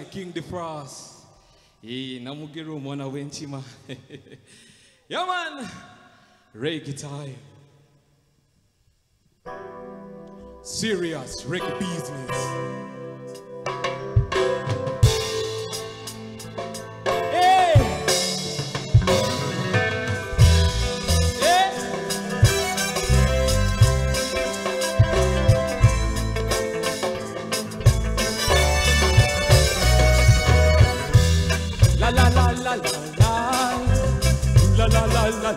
King the Frost. Hey, Namugerwa mwana wenchima. Yeah man, reggae time. Serious reggae business. Hey, hey. La la la la la la la la la la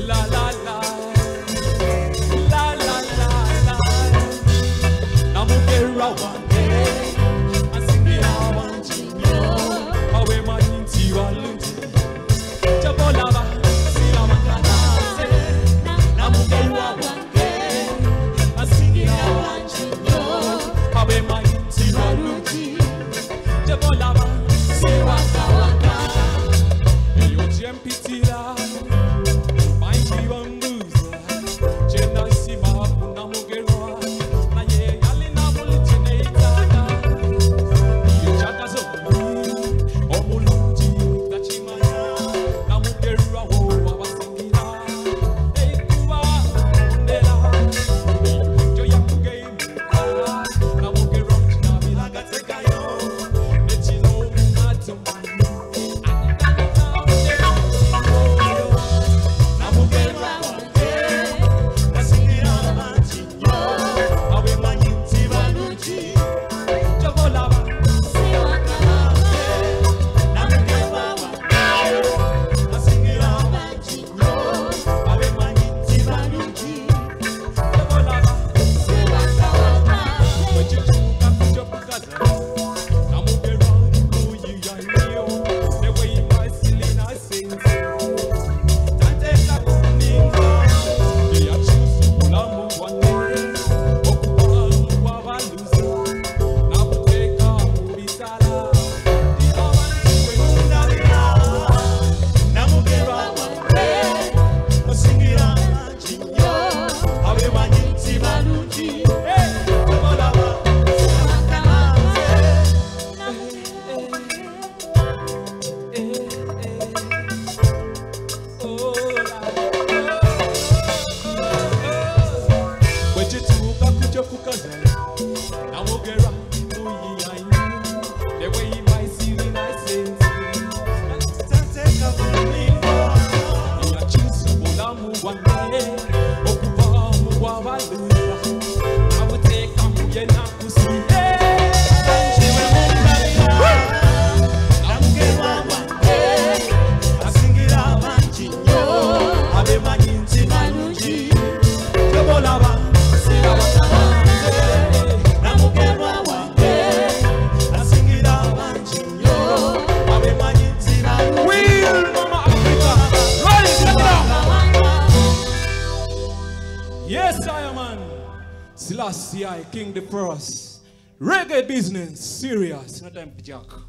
la la la la. Namugerwa one day, asingira wanjinyo, awe manyinti walunji, jabolaba sila makanase. Namugerwa one day, asingira wanjinyo, awe manyinti walunji, jabolaba sila kawaka. Eyo jempitila, maingi Gambuuze, jena sima Namugerwa. Yes, I am man. Selassie, King the Frost. Reggae business, serious. No time to joke.